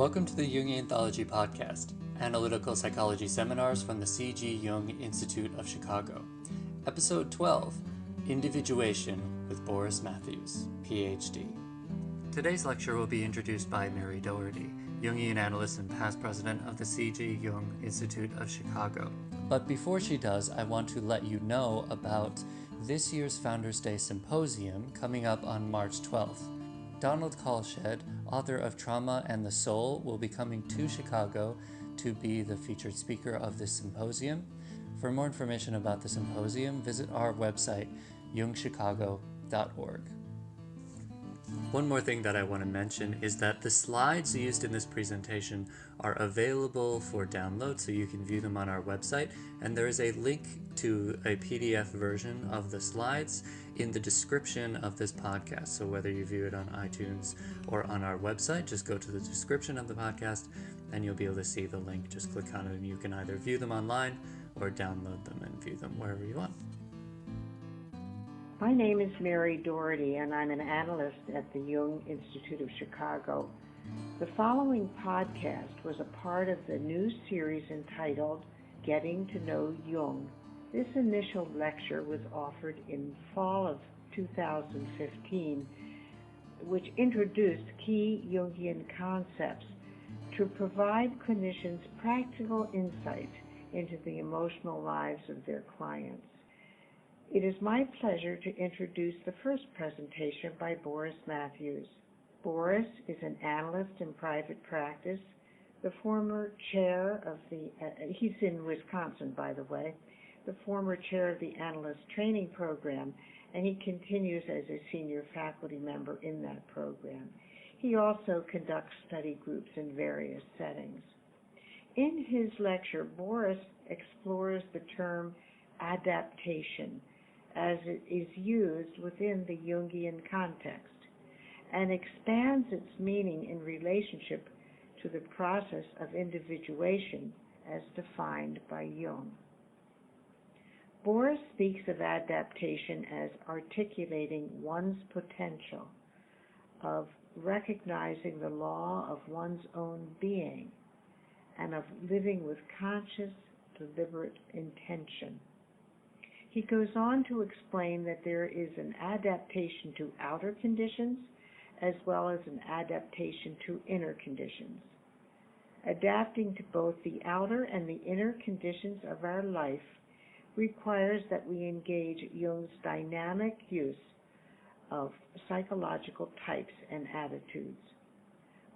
Welcome to the Jungian Anthology Podcast, analytical psychology seminars from the C.G. Jung Institute of Chicago. Episode 12, Individuation with Boris Matthews, Ph.D. Today's lecture will be introduced by Mary Doherty, Jungian analyst and past president of the C.G. Jung Institute of Chicago. But before she does, I want to let you know about this year's Founders Day Symposium coming up on March 12th. Donald Kalshed, author of Trauma and the Soul, will be coming to Chicago to be the featured speaker of this symposium. For more information about the symposium, visit our website, jungchicago.org. One more thing that I want to mention is that the slides used in this presentation are available for download, so you can view them on our website, and there is a link to a PDF version of the slides in the description of this podcast. So whether you view it on iTunes or on our website, just go to the description of the podcast and you'll be able to see the link. Just click on it and you can either view them online or download them and view them wherever you want. My name is Mary Doherty, and I'm an analyst at the Jung Institute of Chicago. The following podcast was a part of the new series entitled Getting to Know Jung. This initial lecture was offered in fall of 2015, which introduced key Jungian concepts to provide clinicians practical insight into the emotional lives of their clients. It is my pleasure to introduce the first presentation by Boris Matthews. Boris is an analyst in private practice, the former chair of he's in Wisconsin, by the way, the former chair of the analyst training program, and he continues as a senior faculty member in that program. He also conducts study groups in various settings. In his lecture, Boris explores the term adaptation as it is used within the Jungian context and expands its meaning in relationship to the process of individuation as defined by Jung. Boris speaks of adaptation as articulating one's potential, of recognizing the law of one's own being, and of living with conscious, deliberate intention. He goes on to explain that there is an adaptation to outer conditions as well as an adaptation to inner conditions. Adapting to both the outer and the inner conditions of our life requires that we engage Jung's dynamic use of psychological types and attitudes.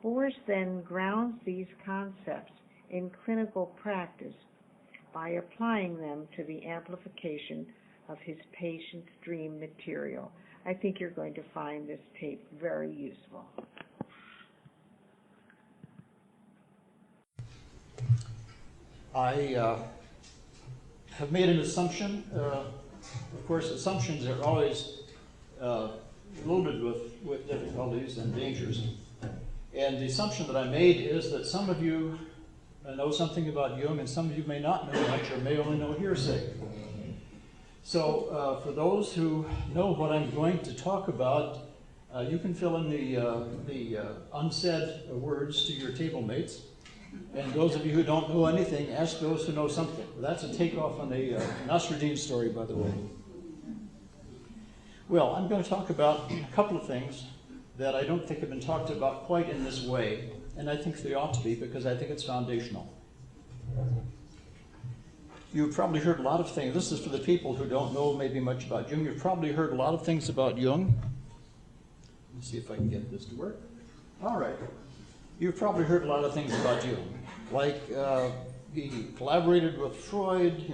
Boris then grounds these concepts in clinical practice by applying them to the amplification of his patient's dream material. I think you're going to find this tape very useful. I have made an assumption. Of course, assumptions are always loaded with difficulties and dangers. And the assumption that I made is that some of you know something about Jung, and some of you may not know much or may only know hearsay. So for those who know what I'm going to talk about, you can fill in the unsaid words to your table mates. And those of you who don't know anything, ask those who know something. That's a takeoff on the Nasruddin story, by the way. Well, I'm going to talk about a couple of things that I don't think have been talked about quite in this way, and I think they ought to be because I think it's foundational. You've probably heard a lot of things. This is for the people who don't know maybe much about Jung. You've probably heard a lot of things about Jung. Let's see if I can get this to work. All right. You've probably heard a lot of things about Jung, like he collaborated with Freud, he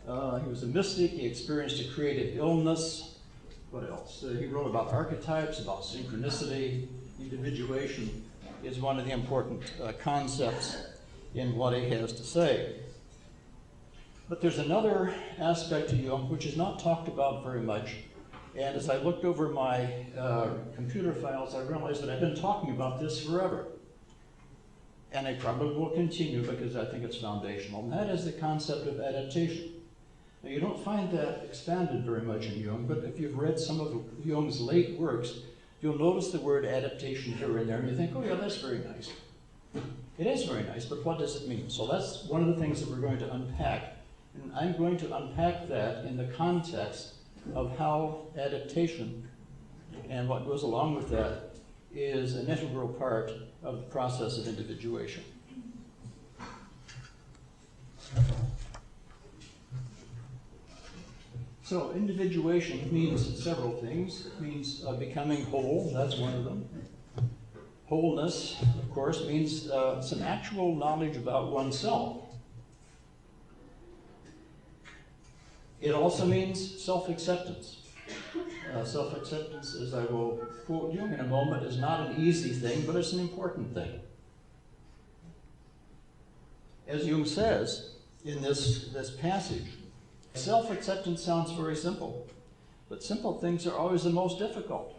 was a mystic, he experienced a creative illness. What else? He wrote about archetypes, about synchronicity. Individuation is one of the important concepts in what he has to say. But there's another aspect to Jung which is not talked about very much. And as I looked over my computer files, I realized that I've been talking about this forever. And I probably will continue because I think it's foundational. And that is the concept of adaptation. Now, you don't find that expanded very much in Jung, but if you've read some of Jung's late works, you'll notice the word adaptation here and there, and you think, oh yeah, that's very nice. It is very nice, but what does it mean? So that's one of the things that we're going to unpack. And I'm going to unpack that in the context of how adaptation and what goes along with that is an integral part of the process of individuation. So individuation means several things. It means becoming whole, that's one of them. Wholeness, of course, means some actual knowledge about oneself. It also means self-acceptance. Self-acceptance, as I will quote Jung in a moment, is not an easy thing, but it's an important thing. As Jung says in this passage, self-acceptance sounds very simple, but simple things are always the most difficult.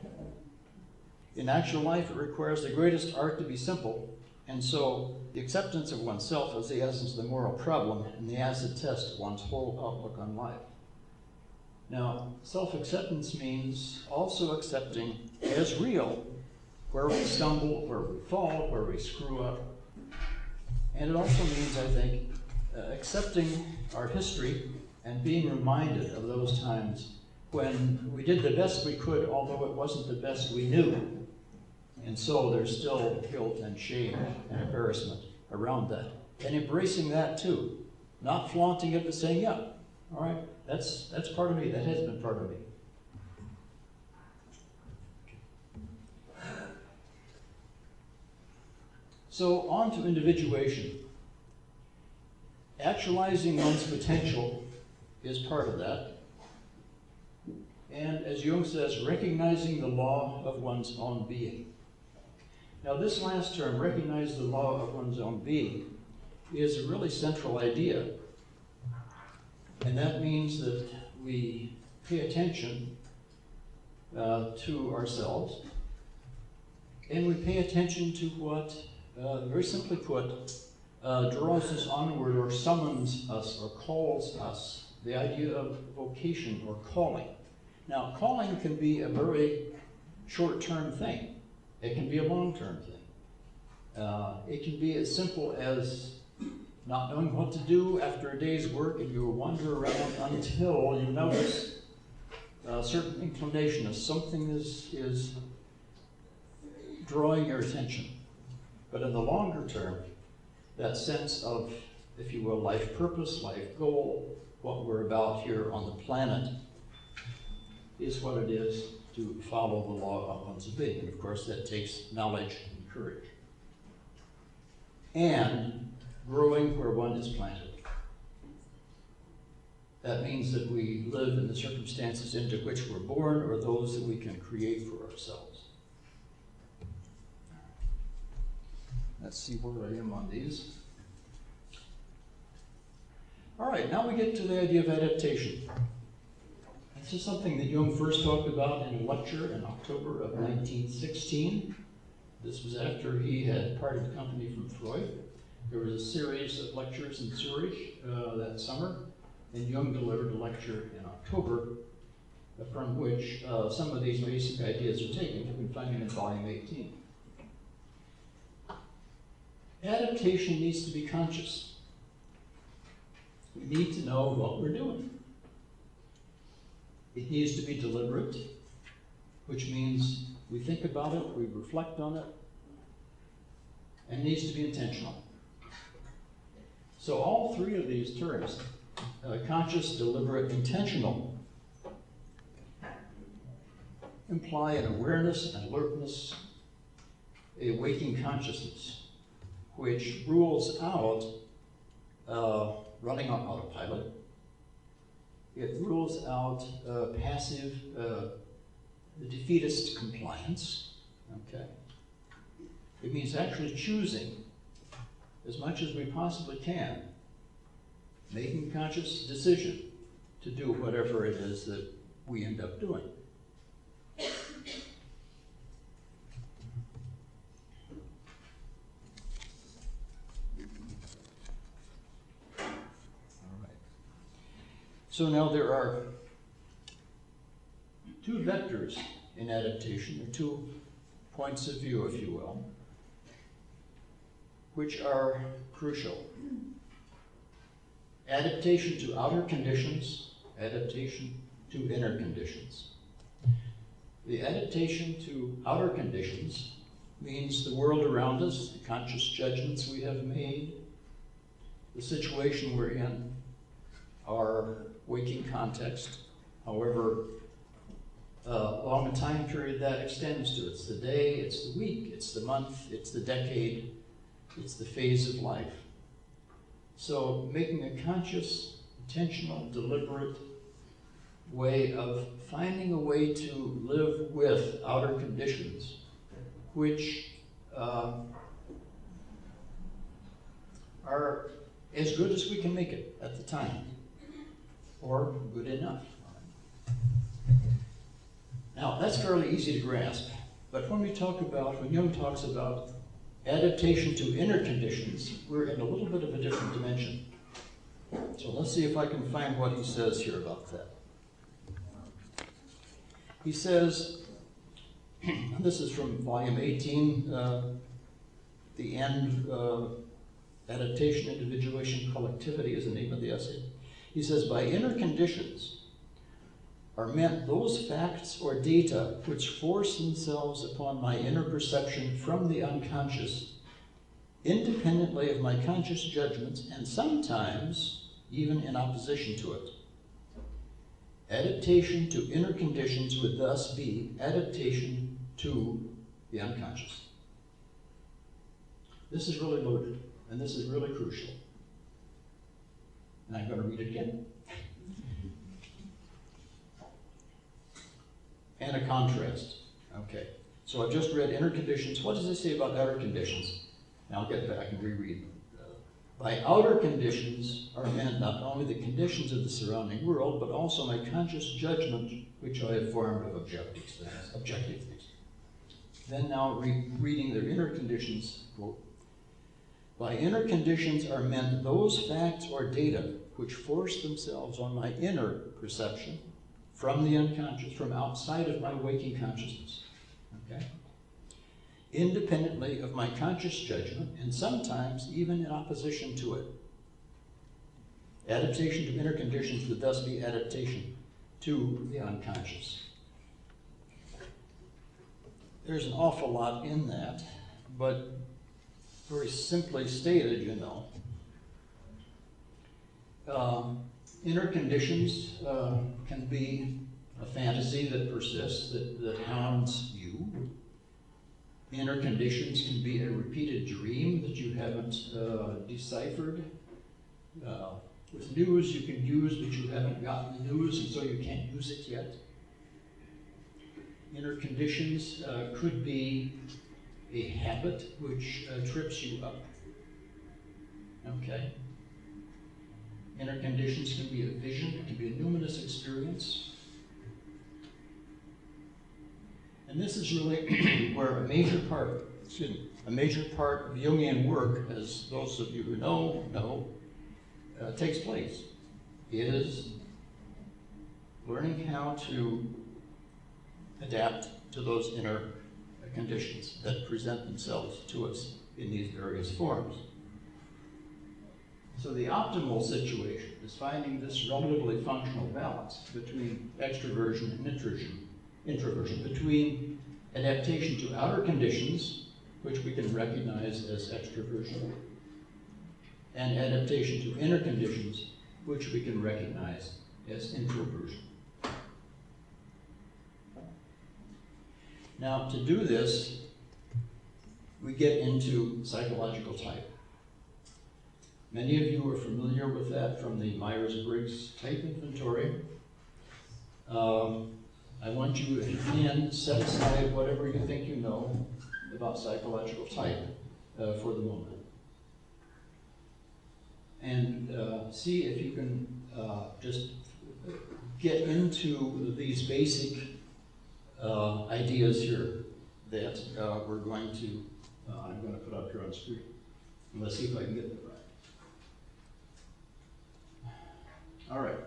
In actual life, it requires the greatest art to be simple, and so the acceptance of oneself is the essence of the moral problem and the acid test of one's whole outlook on life. Now, self-acceptance means also accepting as real where we stumble, where we fall, where we screw up. And it also means, I think, accepting our history and being reminded of those times when we did the best we could, although it wasn't the best we knew. And so there's still guilt and shame and embarrassment around that. And embracing that too. Not flaunting it, but saying, yeah, all right, that's part of me, that has been part of me. So on to individuation. Actualizing one's potential is part of that. And as Jung says, recognizing the law of one's own being. Now this last term, recognize the law of one's own being, is a really central idea. And that means that we pay attention to ourselves, and we pay attention to what, very simply put, draws us onward or summons us or calls us, the idea of vocation or calling. Now, calling can be a very short-term thing. It can be a long-term thing. It can be as simple as not knowing what to do after a day's work, and you wander around until you notice a certain inclination of something is drawing your attention. But in the longer term, that sense of, if you will, life purpose, life goal, what we're about here on the planet, is what it is to follow the law of one's being. And of course, that takes knowledge and courage. And growing where one is planted. That means that we live in the circumstances into which we're born or those that we can create for ourselves. Let's see where I am on these. All right, now we get to the idea of adaptation. This is something that Jung first talked about in a lecture in October of 1916. This was after he had parted company from Freud. There was a series of lectures in Zurich that summer, and Jung delivered a lecture in October from which some of these basic ideas are taken. You can find them in volume 18. Adaptation needs to be conscious. We need to know what we're doing. It needs to be deliberate, which means we think about it, we reflect on it, and it needs to be intentional. So all three of these terms, conscious, deliberate, intentional, imply an awareness, an alertness, a waking consciousness, which rules out running on autopilot. It rules out passive, defeatist compliance. Okay. It means actually choosing as much as we possibly can, making a conscious decision to do whatever it is that we end up doing. So now there are two vectors in adaptation, or two points of view, if you will, which are crucial. Adaptation to outer conditions, adaptation to inner conditions. The adaptation to outer conditions means the world around us, the conscious judgments we have made, the situation we're in, our waking context, however long a time period that extends to. It's the day, it's the week, it's the month, it's the decade, it's the phase of life. So making a conscious, intentional, deliberate way of finding a way to live with outer conditions, which are as good as we can make it at the time, or good enough. Now, that's fairly easy to grasp, but when Jung talks about adaptation to inner conditions, we're in a little bit of a different dimension. So let's see if I can find what he says here about that. He says, this is from volume 18, the end, Adaptation, Individuation, Collectivity is the name of the essay. He says, by inner conditions are meant those facts or data which force themselves upon my inner perception from the unconscious, independently of my conscious judgments, and sometimes even in opposition to it. Adaptation to inner conditions would thus be adaptation to the unconscious. This is really loaded, and this is really crucial. And I'm going to read it again. And a contrast. Okay, so I've just read inner conditions. What does it say about outer conditions? Now I'll get back and reread. By outer conditions are meant not only the conditions of the surrounding world, but also my conscious judgment, which I have formed of objective things. Then now reading their inner conditions, quote, by inner conditions are meant those facts or data which force themselves on my inner perception from the unconscious, from outside of my waking consciousness, okay? Independently of my conscious judgment, and sometimes even in opposition to it. Adaptation to inner conditions would thus be adaptation to the unconscious. There's an awful lot in that, but very simply stated, you know, inner conditions can be a fantasy that persists, that haunts you. Inner conditions can be a repeated dream that you haven't deciphered. With news you can use, but you haven't gotten the news, and so you can't use it yet. Inner conditions could be a habit which trips you up. Okay? Inner conditions can be a vision, it can be a numinous experience. And this is really where a major part of Jungian work, as those of you who know, takes place, is learning how to adapt to those inner conditions that present themselves to us in these various forms. So the optimal situation is finding this relatively functional balance between extroversion and introversion, between adaptation to outer conditions, which we can recognize as extroversion, and adaptation to inner conditions, which we can recognize as introversion. Now, to do this, we get into psychological type. Many of you are familiar with that from the Myers-Briggs type inventory. I want you, if you can, set aside whatever you think you know about psychological type for the moment. And see if you can just get into these basic ideas here that we're going to, I'm going to put up here on screen. And let's see if I can get that right. All right.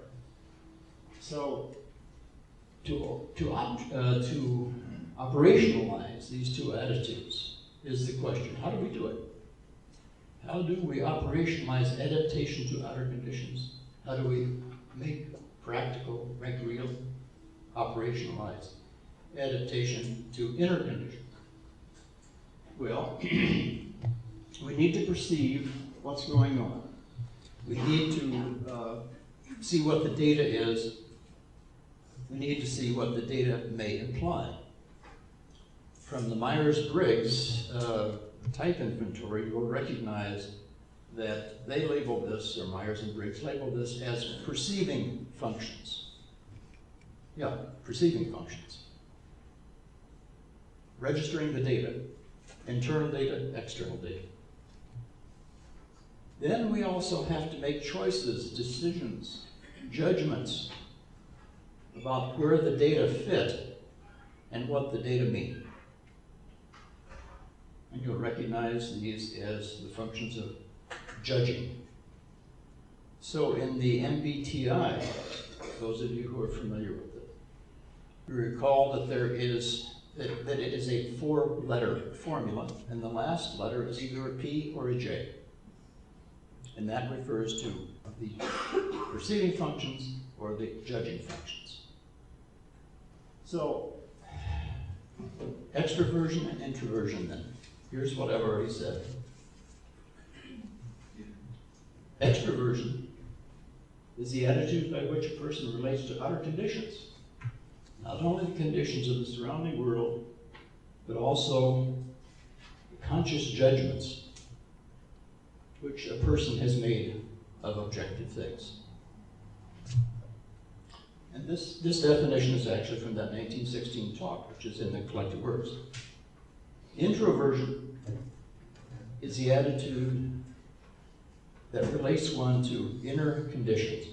So to operationalize these two attitudes is the question: how do we do it? How do we operationalize adaptation to outer conditions? How do we make practical, make real, operationalize adaptation to inner conditions? Well, we need to perceive what's going on. We need to see what the data is. We need to see what the data may imply. From the Myers-Briggs type inventory, you'll recognize that they label this, or Myers and Briggs label this as perceiving functions. Yeah, perceiving functions. Registering the data, internal data, external data. Then we also have to make choices, decisions, judgments about where the data fit and what the data mean. And you'll recognize these as the functions of judging. So in the MBTI, those of you who are familiar with it, you recall that there is that it is a 4-letter formula, and the last letter is either a P or a J. And that refers to the perceiving functions or the judging functions. So, extroversion and introversion then. Here's what I've already said. Extroversion is the attitude by which a person relates to outer conditions. Not only the conditions of the surrounding world, but also the conscious judgments which a person has made of objective things. And this definition is actually from that 1916 talk, which is in the collected works. Introversion is the attitude that relates one to inner conditions,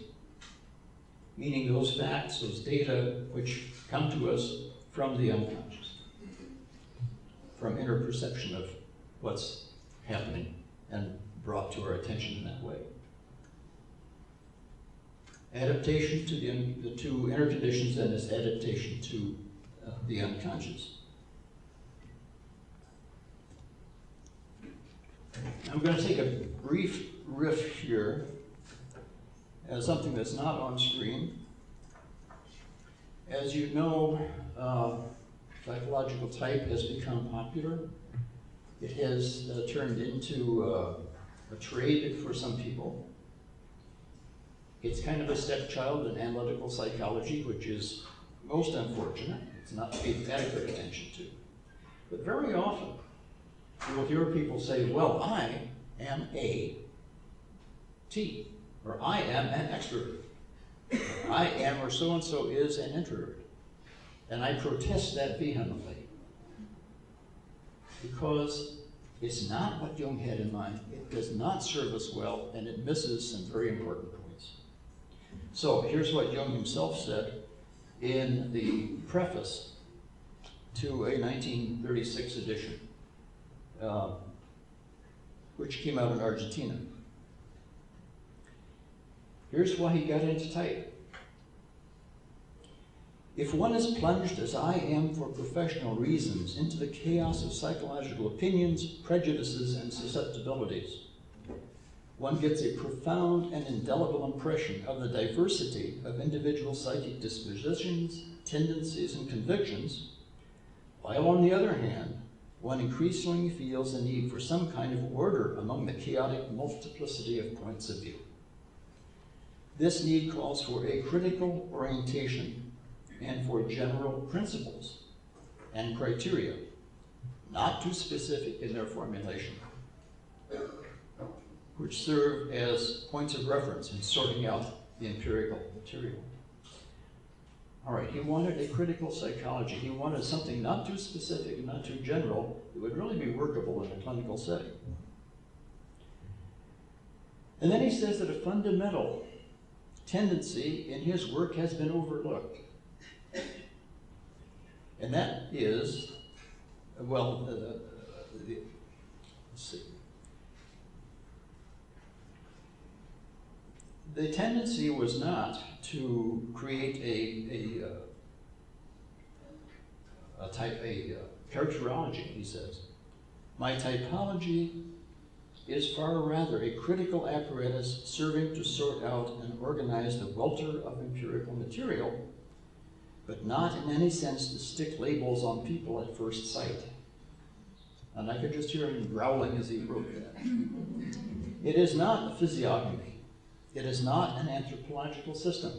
meaning those facts, those data which come to us from the unconscious, from inner perception of what's happening and brought to our attention in that way. Adaptation to the two inner conditions then is adaptation to the unconscious. I'm going to take a brief riff here as something that's not on screen. As you know, psychological type has become popular. It has turned into a trade for some people. It's kind of a stepchild in analytical psychology, which is most unfortunate. It's not paid adequate attention to. But very often, you will hear people say, well, I am a T, or I am an extrovert. I am, or so-and-so is an introvert. And I protest that vehemently. Because it's not what Jung had in mind. It does not serve us well, and it misses some very important points. So here's what Jung himself said in the preface to a 1936 edition, which came out in Argentina. Here's why he got into type. If one is plunged, as I am for professional reasons, into the chaos of psychological opinions, prejudices, and susceptibilities, one gets a profound and indelible impression of the diversity of individual psychic dispositions, tendencies, and convictions, while on the other hand, one increasingly feels the need for some kind of order among the chaotic multiplicity of points of view. This need calls for a critical orientation and for general principles and criteria, not too specific in their formulation, which serve as points of reference in sorting out the empirical material. All right, he wanted a critical psychology. He wanted something not too specific and not too general that would really be workable in a clinical setting. And then he says that a fundamental tendency in his work has been overlooked. And that is, well, let's see. The tendency was not to create a characterology, he says. My typology is far rather a critical apparatus serving to sort out and organize the welter of empirical material, but not in any sense to stick labels on people at first sight. And I could just hear him growling as he wrote that. It is not a physiognomy. It is not an anthropological system,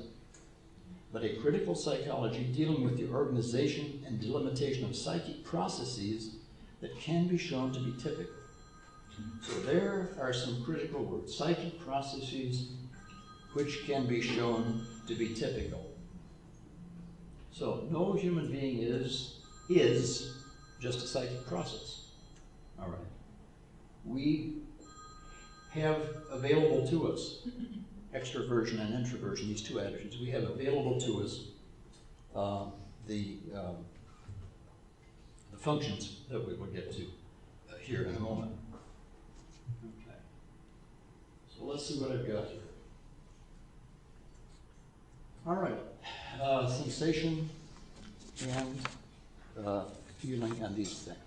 but a critical psychology dealing with the organization and delimitation of psychic processes that can be shown to be typical. So there are some critical words, psychic processes which can be shown to be typical. So no human being is just a psychic process. All right. We have available to us extroversion and introversion, these two attitudes. We have available to us the functions that we will get to here in a moment. Okay. So let's see what I've got here. All right. Sensation and feeling and these things.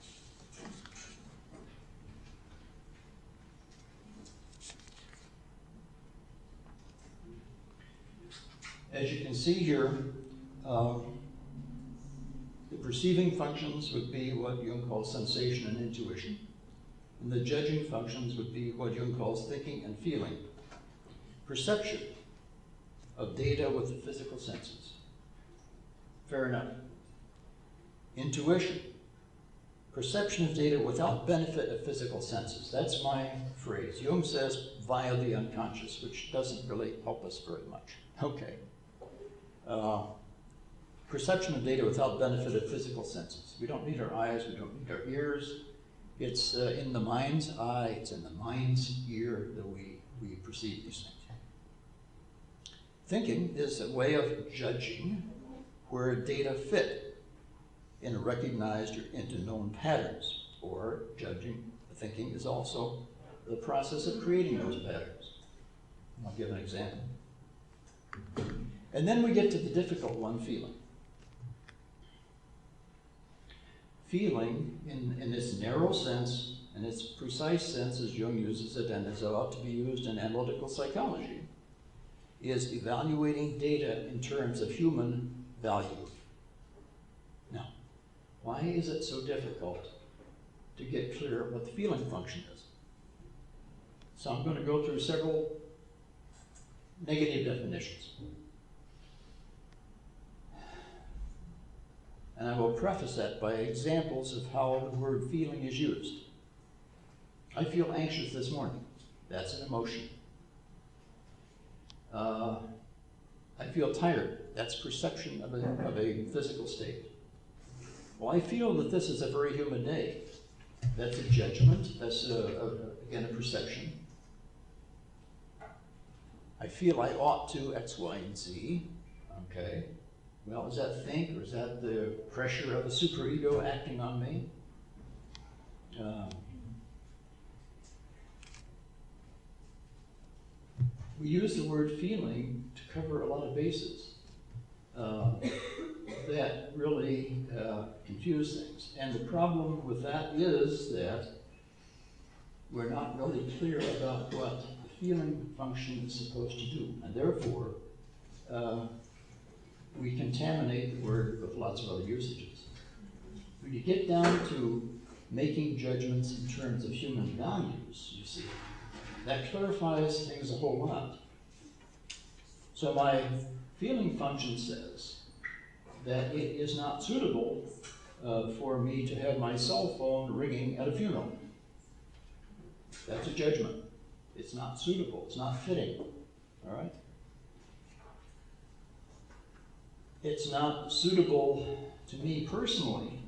As you can see here, the perceiving functions would be what Jung calls sensation and intuition, and the judging functions would be what Jung calls thinking and feeling. Perception of data with the physical senses. Fair enough. Intuition. Perception of data without benefit of physical senses. That's my phrase. Jung says via the unconscious, which doesn't really help us very much. Okay. Perception of data without benefit of physical senses. We don't need our eyes, we don't need our ears. It's in the mind's eye, it's in the mind's ear that we perceive these things. Thinking is a way of judging where data fit in recognized or into known patterns, or judging, thinking is also the process of creating those patterns. I'll give an example. And then we get to the difficult one, feeling. Feeling, in its narrow sense, and its precise sense as Jung uses it and as it ought to be used in analytical psychology, is evaluating data in terms of human value. Now, why is it so difficult to get clear what the feeling function is? So I'm going to go through several negative definitions. And I will preface that by examples of how the word feeling is used. I feel anxious this morning. That's an emotion. I feel tired. That's perception of a physical state. Well, I feel that this is a very humid day. That's a judgment. That's, again, a perception. I feel I ought to X, Y, and Z. Okay. Well, is that think, or is that the pressure of a superego acting on me? We use the word feeling to cover a lot of bases that really confuse things. And the problem with that is that we're not really clear about what the feeling function is supposed to do. And therefore, we contaminate the word with lots of other usages. When you get down to making judgments in terms of human values, you see, that clarifies things a whole lot. So my feeling function says that it is not suitable for me to have my cell phone ringing at a funeral. That's a judgment. It's not suitable. It's not fitting. All right? It's not suitable to me personally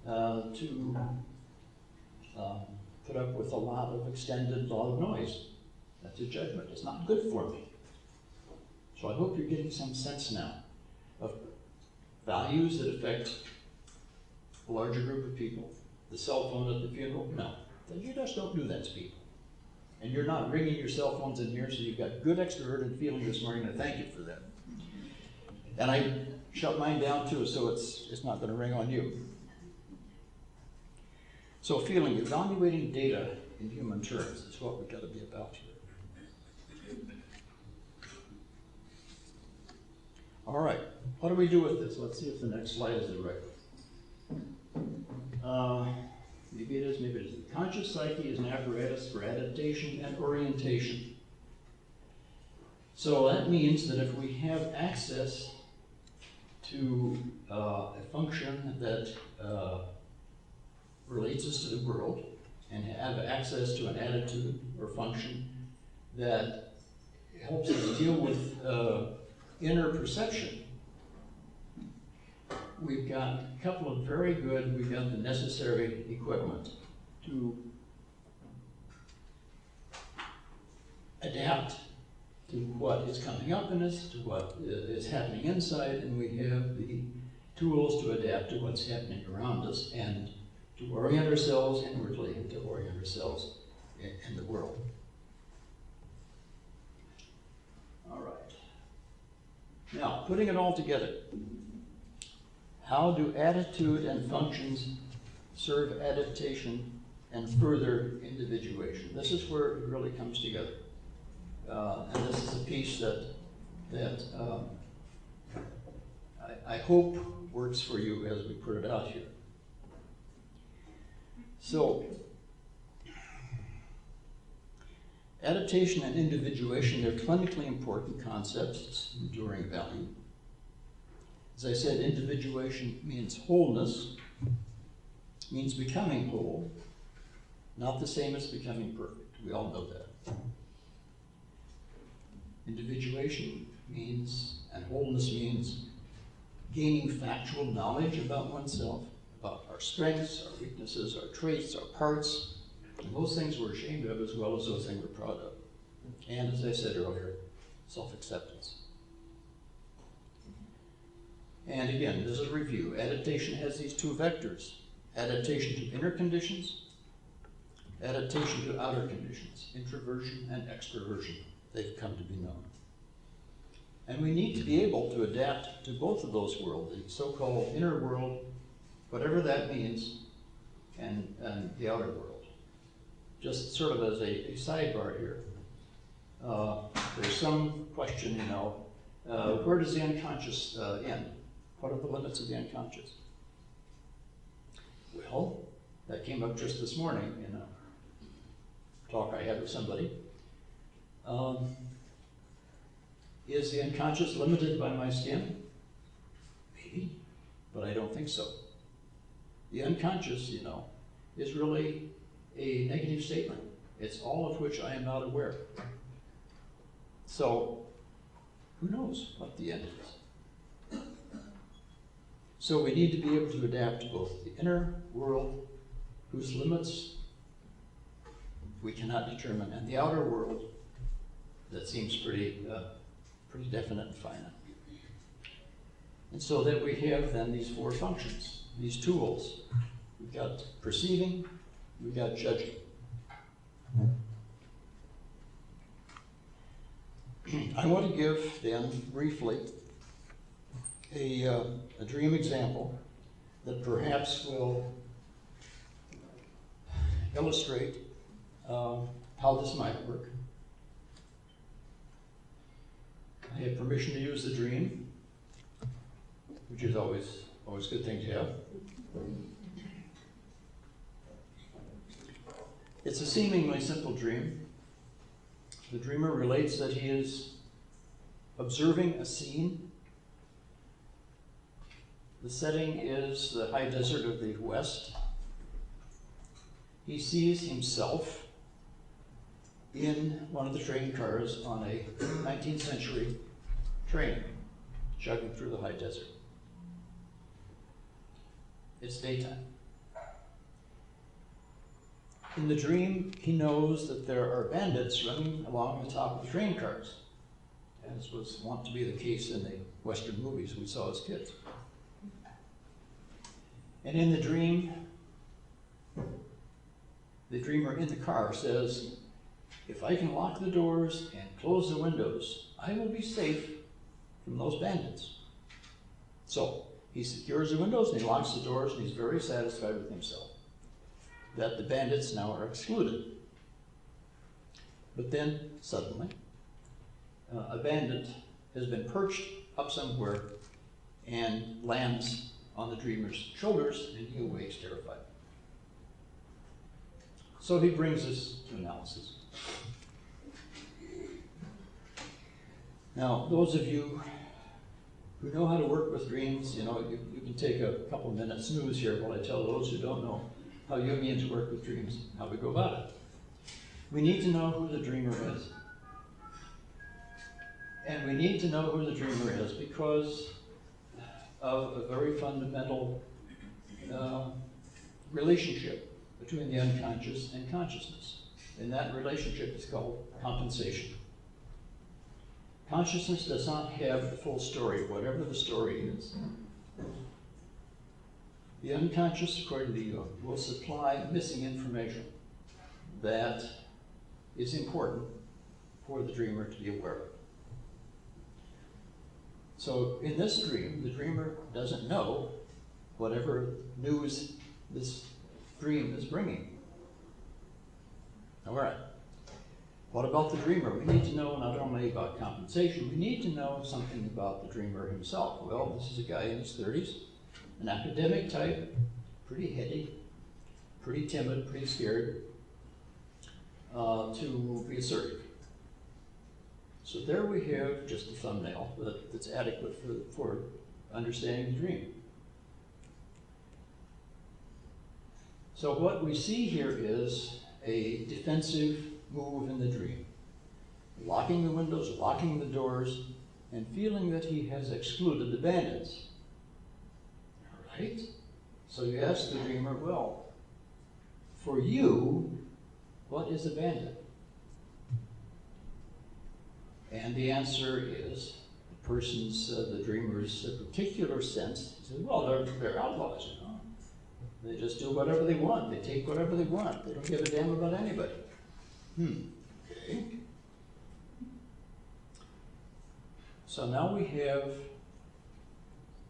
to put up with a lot of extended loud noise. That's a judgment. It's not good for me. So I hope you're getting some sense now of values that affect a larger group of people. The cell phone at the funeral? No. You just don't do that to people. And you're not ringing your cell phones in here, so you've got good extroverted feeling this morning, and I thank you for that. And I shut mine down too, so it's not going to ring on you. So feeling, evaluating data in human terms. It's what we've got to be about here. All right, what do we do with this? Let's see if the next slide is the right one. Maybe it is, maybe it isn't. Conscious psyche is an apparatus for adaptation and orientation. So that means that if we have access to a function that relates us to the world, and have access to an attitude or function that helps us deal with inner perception, we've got a couple of very good, we've got the necessary equipment to adapt to what is coming up in us, to what is happening inside, and we have the tools to adapt to what's happening around us and to orient ourselves inwardly and to orient ourselves in the world. All right. Now, putting it all together, how do attitude and functions serve adaptation and further individuation? This is where it really comes together. And this is a piece that I hope works for you as we put it out here. So, adaptation and individuation, they're clinically important concepts, enduring value. As I said, individuation means wholeness, means becoming whole, not the same as becoming perfect. We all know that. Individuation means, and wholeness means, gaining factual knowledge about oneself, about our strengths, our weaknesses, our traits, our parts, and those things we're ashamed of as well as those things we're proud of. And as I said earlier, self-acceptance. And again, this is a review. Adaptation has these two vectors. Adaptation to inner conditions, adaptation to outer conditions, introversion and extroversion. They've come to be known. And we need to be able to adapt to both of those worlds, the so-called inner world, whatever that means, and the outer world. Just sort of as a sidebar here, there's some question, you know, where does the unconscious end? What are the limits of the unconscious? Well, that came up just this morning in a talk I had with somebody. Is the unconscious limited by my skin? Maybe, but I don't think so. The unconscious, you know, is really a negative statement. It's all of which I am not aware. So, who knows what the end is? So we need to be able to adapt to both the inner world, whose limits we cannot determine, and the outer world that seems pretty definite and finite. And so that we have then these four functions, these tools. We've got perceiving, we've got judging. I want to give then briefly a dream example that perhaps will illustrate how this might work. I have permission to use the dream, which is always a good thing to have. It's a seemingly simple dream. The dreamer relates that he is observing a scene. The setting is the high desert of the West. He sees himself in one of the train cars on a 19th century train chugging through the high desert. It's daytime. In the dream, he knows that there are bandits running along the top of the train cars, as was wont to be the case in the Western movies we saw as kids. And in the dream, the dreamer in the car says, if I can lock the doors and close the windows, I will be safe from those bandits. So he secures the windows and he locks the doors, and he's very satisfied with himself that the bandits now are excluded. But then, suddenly, a bandit has been perched up somewhere and lands on the dreamer's shoulders, and he awakes terrified. So he brings us to analysis. Now, those of you who know how to work with dreams, you can take a couple minutes snooze here while I tell those who don't know how Jungians work with dreams, how we go about it. We need to know who the dreamer is. And we need to know who the dreamer is because of a very fundamental relationship between the unconscious and consciousness. And that relationship is called compensation. Consciousness does not have the full story, whatever the story is. The unconscious, according to Jung, will supply missing information that is important for the dreamer to be aware of. So in this dream, the dreamer doesn't know whatever news this dream is bringing. All right. What about the dreamer? We need to know not only about compensation, we need to know something about the dreamer himself. Well, this is a guy in his 30s, an academic type, pretty heady, pretty timid, pretty scared, to be assertive. So there we have just a thumbnail that's adequate for understanding the dream. So what we see here is a defensive move in the dream. Locking the windows, locking the doors, and feeling that he has excluded the bandits. All right? So you ask the dreamer, well, for you, what is a bandit? And the answer is the person's, the dreamer's particular sense. He says, well, they're outlaws, you know. They just do whatever they want. They take whatever they want. They don't give a damn about anybody. Okay. So now we have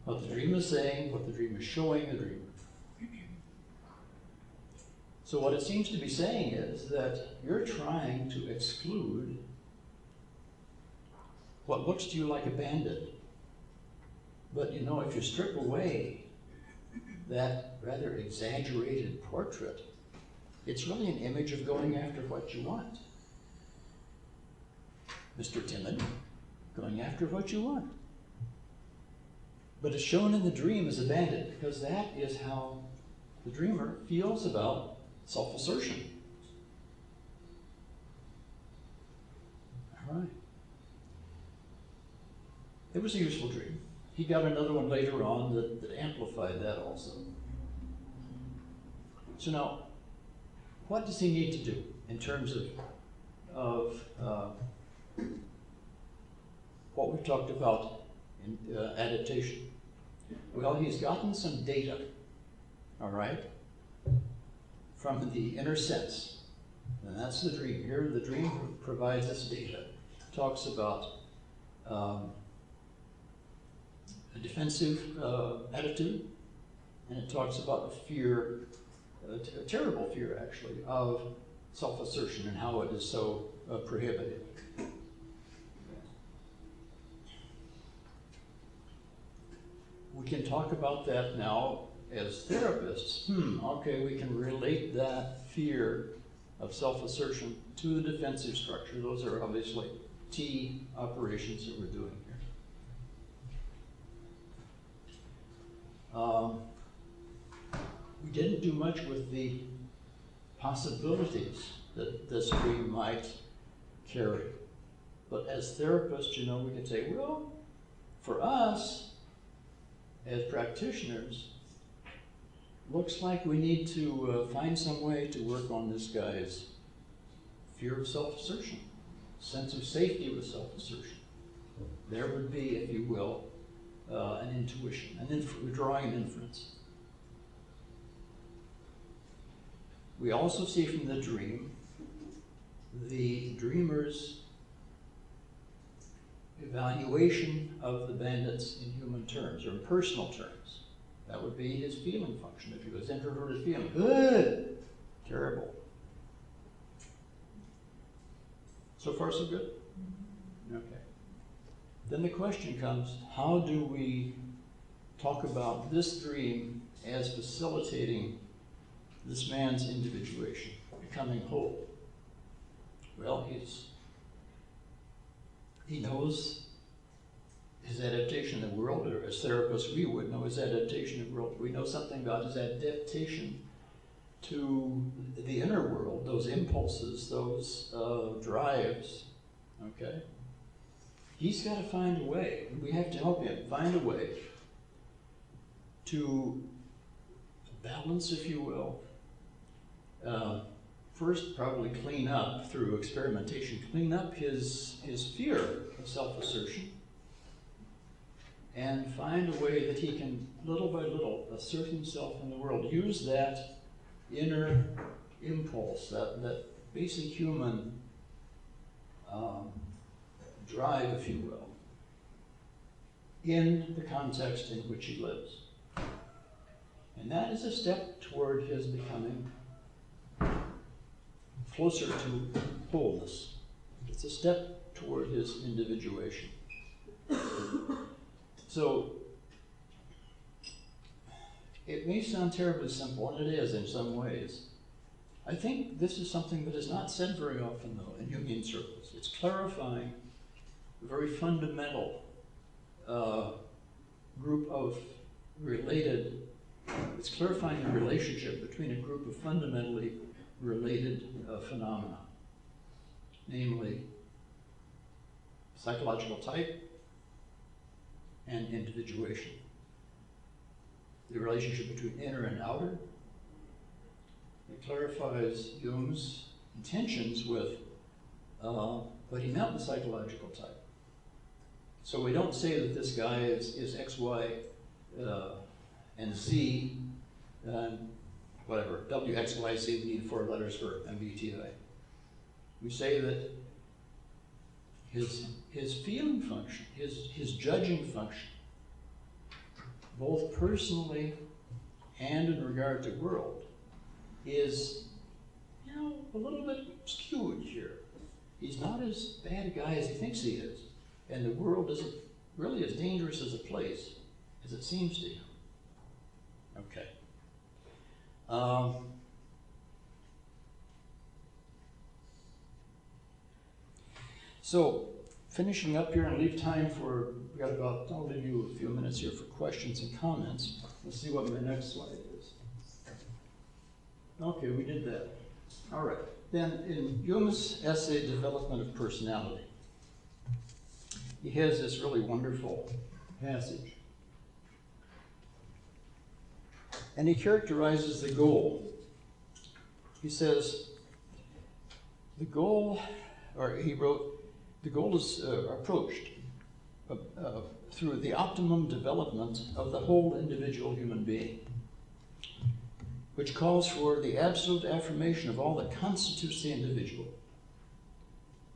what the dream is saying, what the dream is showing the dreamer. So what it seems to be saying is that you're trying to exclude what looks to you like a bandit. But you know, if you strip away that rather exaggerated portrait, it's really an image of going after what you want. Mr. Timid, going after what you want. But it's shown in the dream as a bandit because that is how the dreamer feels about self-assertion. All right. It was a useful dream. He got another one later on that amplified that also. So now, what does he need to do in terms of what we've talked about in adaptation? Well, he's gotten some data, all right, from the inner sense. And that's the dream. Here, the dream provides us data. It talks about a defensive attitude, and it talks about a fear, a terrible fear actually, of self-assertion and how it is so prohibited. We can talk about that now as therapists. Okay, we can relate that fear of self-assertion to the defensive structure. Those are obviously T operations that we're doing here. We didn't do much with the possibilities that this dream might carry. But as therapists, you know, we can say, well, for us, as practitioners, looks like we need to find some way to work on this guy's fear of self-assertion, sense of safety with self-assertion. There would be, if you will, an intuition, we're drawing an inference. We also see from the dream the dreamer's evaluation of the bandits in human terms, or in personal terms. That would be his feeling function. If he was introverted feeling, terrible. So far, so good? Okay. Then the question comes, how do we talk about this dream as facilitating this man's individuation, becoming whole? Well, he knows his adaptation in the world, or as therapists we would know his adaptation in the world. We know something about his adaptation to the inner world, those impulses, those drives, okay? He's got to find a way, we have to help him find a way to balance, if you will. First, probably clean up through experimentation, clean up his fear of self-assertion, and find a way that he can, little by little, assert himself in the world. Use that inner impulse, that basic human drive, if you will, in the context in which he lives. And that is a step toward his becoming closer to wholeness. It's a step toward his individuation. So, it may sound terribly simple, and it is in some ways. I think this is something that is not said very often, though, in Jungian circles. It's clarifying a very fundamental group of related, it's clarifying the relationship between a group of fundamentally related phenomena, namely psychological type and individuation. The relationship between inner and outer. It clarifies Jung's intentions with what he meant with psychological type. So we don't say that this guy is X, Y, and Z, whatever, W, X, Y, Z, we need 4 letters for MBTI. We say that his feeling function, his judging function, both personally and in regard to world, is, a little bit skewed here. He's not as bad a guy as he thinks he is, and the world isn't really as dangerous as a place as it seems to him. Okay. So, finishing up here and leave time for, we got about, I'll leave you a few minutes here for questions and comments. Let's see what my next slide is. Okay, we did that. All right. Then in Jung's essay, Development of Personality, he has this really wonderful passage. And he characterizes the goal. He says, the goal, or he wrote, the goal is approached through the optimum development of the whole individual human being, which calls for the absolute affirmation of all that constitutes the individual,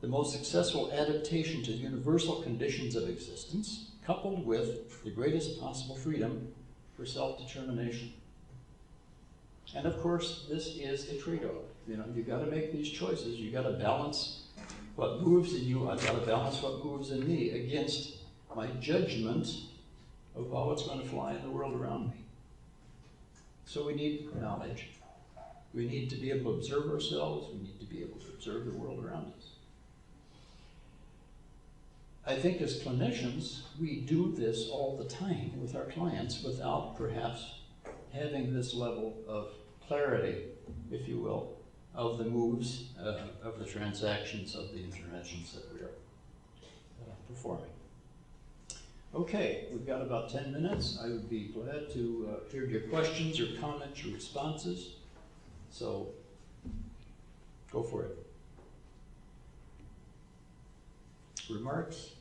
the most successful adaptation to universal conditions of existence, coupled with the greatest possible freedom for self-determination. And of course, this is a trade-off. You got to make these choices. You got to balance what moves in you. I've got to balance what moves in me against my judgment of how it's going to fly in the world around me. So we need knowledge. We need to be able to observe ourselves. We need to be able to observe the world around us. I think as clinicians, we do this all the time with our clients without perhaps having this level of clarity, if you will, of the moves, of the transactions, of the interventions that we are performing. Okay, we've got about 10 minutes. I would be glad to hear your questions or comments or responses. So, go for it. Remarks?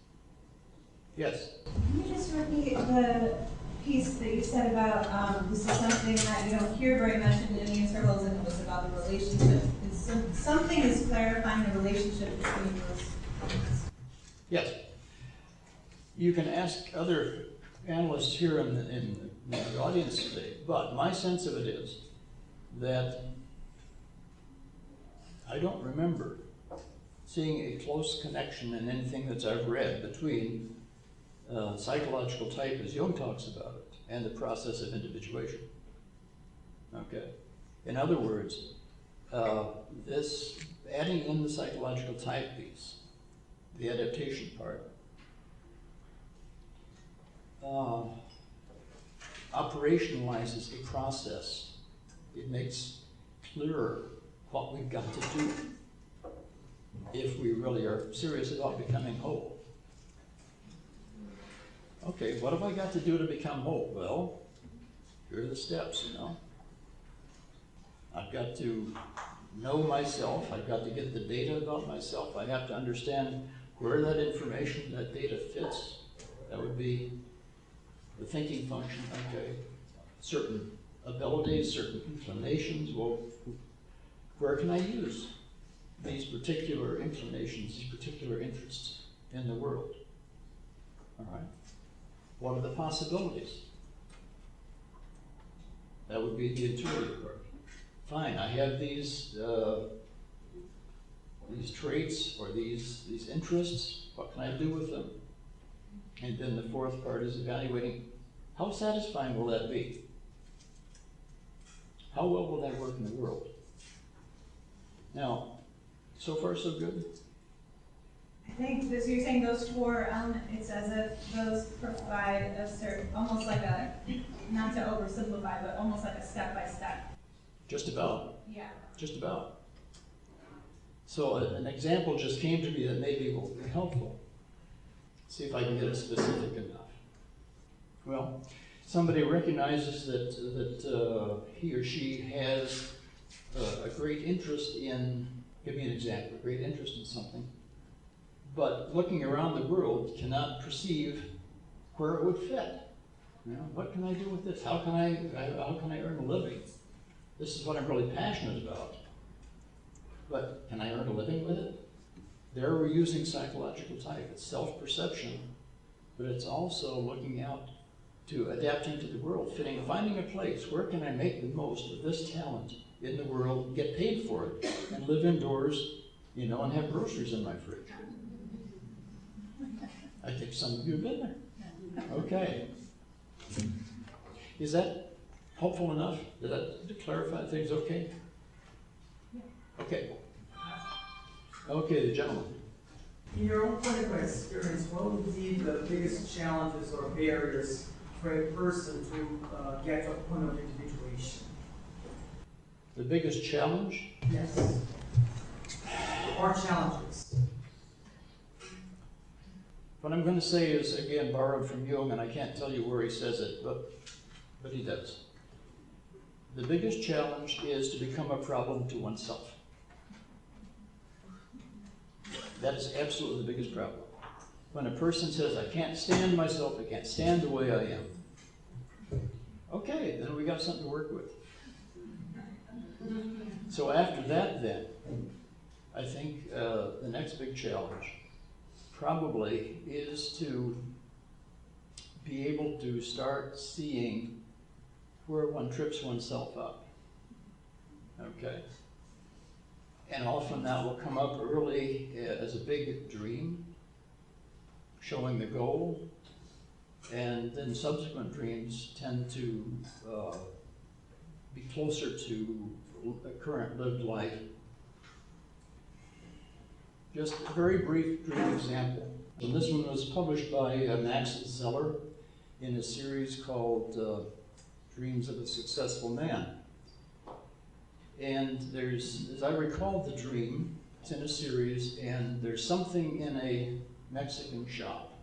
Yes? Can you just repeat the piece that you said about this is something that you don't hear very much in Indian circles, and it was about the relationship. Something is clarifying the relationship between those. Yes. You can ask other analysts here in the audience today, but my sense of it is that I don't remember seeing a close connection in anything that I've read between psychological type, as Jung talks about it, and the process of individuation. Okay. In other words, this adding in the psychological type piece, the adaptation part, operationalizes a process. It makes clearer what we've got to do if we really are serious about becoming whole. Okay, what have I got to do to become whole? Well, here are the steps, you know. I've got to know myself. I've got to get the data about myself. I have to understand where that information, that data fits. That would be the thinking function, okay. Certain abilities, certain inclinations. Well, where can I use these particular inclinations, these particular interests in the world? All right. What are the possibilities? That would be the intuitive part. Fine, I have these traits or these interests. What can I do with them? And then the fourth part is evaluating how satisfying will that be? How well will that work in the world? Now, so far so good? I think this, you're saying those four elements, it's as if those provide a certain, almost like a, not to oversimplify, but almost like a step-by-step. Just about. Yeah. Just about. So an example just came to me that maybe will be helpful. See if I can get it specific enough. Well, somebody recognizes that he or she has a great interest in, give me an example, a great interest in something, but looking around the world cannot perceive where it would fit. You know, what can I do with this? How can I earn a living? This is what I'm really passionate about. But can I earn a living with it? There we're using psychological type. It's self-perception, but it's also looking out to adapting to the world, finding a place. Where can I make the most of this talent in the world, get paid for it, and live indoors, you know, and have groceries in my fridge? I think some of you have been there. Okay. Is that helpful enough? Did that clarify things okay? Okay. Okay, the gentleman. In your own clinical experience, what would be the biggest challenges or barriers for a person to get to a point of individuation? The biggest challenge? Yes. Or challenges? What I'm going to say is, again, borrowed from Jung, and I can't tell you where he says it, but he does. The biggest challenge is to become a problem to oneself. That is absolutely the biggest problem. When a person says, I can't stand myself, I can't stand the way I am. Okay, then we got something to work with. So after that, then, I think the next big challenge probably is to be able to start seeing where one trips oneself up. Okay? And often that will come up early as a big dream, showing the goal, and then subsequent dreams tend to be closer to a current lived life. Just a very brief dream example. And this one was published by Max Zeller in a series called Dreams of a Successful Man. And there's, as I recall the dream, it's in a series, and there's something in a Mexican shop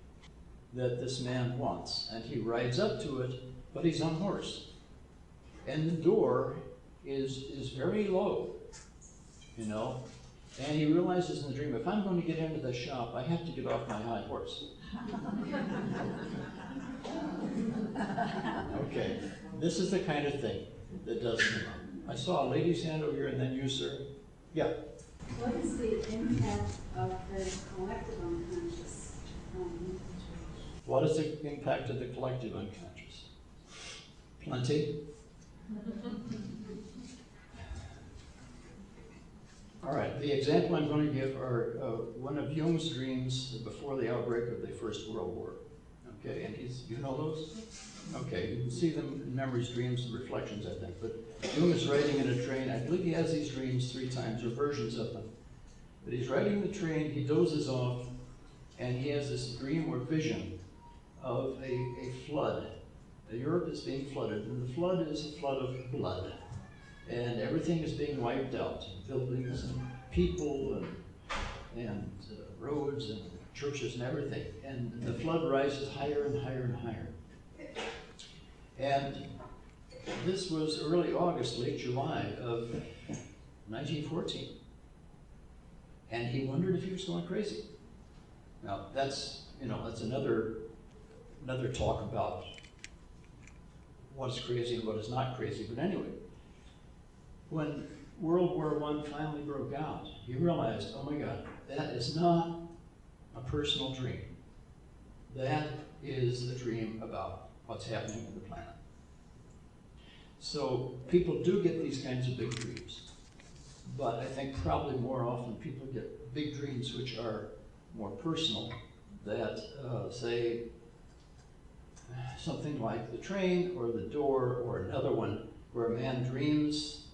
that this man wants. And he rides up to it, but he's on horse. And the door is very low, you know. And he realizes in the dream, if I'm going to get into the shop, I have to get off my high horse. Okay, this is the kind of thing that does come up. I saw a lady's hand over here, and then you, sir. Yeah. What is the impact of the collective unconscious? What is the impact of the collective unconscious? Plenty. All right, the example I'm going to give are one of Jung's dreams before the outbreak of the First World War. Okay, and you know those? Okay, you can see them in memories, dreams, and reflections, I think. But Jung is riding in a train. I believe he has these dreams 3 times, or versions of them. But he's riding the train, he dozes off, and he has this dream or vision of a flood. Europe is being flooded, and the flood is a flood of blood. And everything is being wiped out, buildings and people and roads and churches and everything. And the flood rises higher and higher and higher. And this was early August, late July of 1914. And he wondered if he was going crazy. Now that's another talk about what's crazy and what is not crazy. But anyway, when World War I finally broke out, he realized, oh my God, that is not a personal dream. That is a dream about what's happening on the planet. So people do get these kinds of big dreams. But I think probably more often people get big dreams which are more personal, that say something like the train or the door, or another one where a man dreams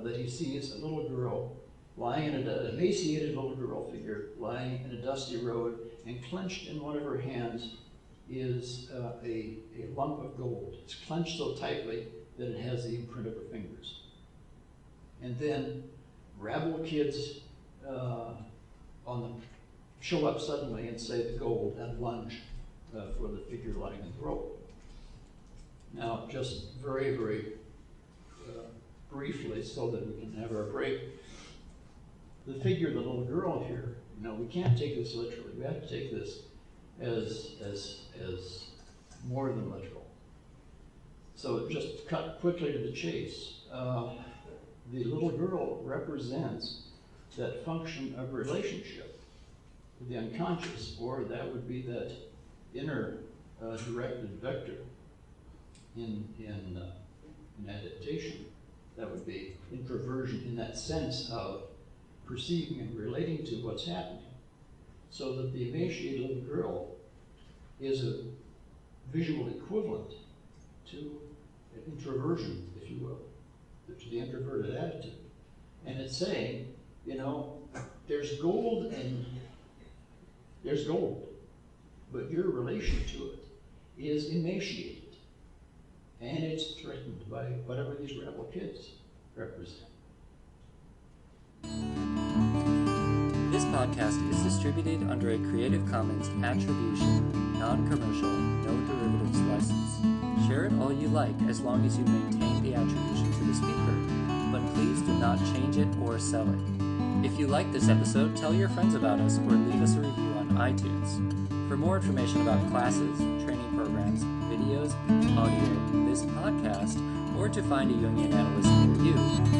that he sees a little girl lying in an emaciated little girl figure lying in a dusty road, and clenched in one of her hands is a lump of gold. It's clenched so tightly that it has the imprint of her fingers. And then rabble kids show up suddenly and say the gold and lunge for the figure lying in the road. Now, just very, very briefly, so that we can have our break, the figure of the little girl here, we can't take this literally. We have to take this as more than literal. So just cut quickly to the chase. The little girl represents that function of relationship with the unconscious, or that would be that inner directed vector in adaptation. That would be introversion in that sense of perceiving and relating to what's happening. So that the emaciated little girl is a visual equivalent to introversion, if you will, to the introverted attitude. And it's saying, there's gold, but your relation to it is emaciated. And it's threatened by whatever these rebel kids represent. This podcast is distributed under a Creative Commons Attribution, Non-Commercial, No Derivatives license. Share it all you like as long as you maintain the attribution to the speaker, but please do not change it or sell it. If you like this episode, tell your friends about us or leave us a review on iTunes. For more information about classes, training programs, videos, audio, this podcast, or to find a Jungian analyst near you,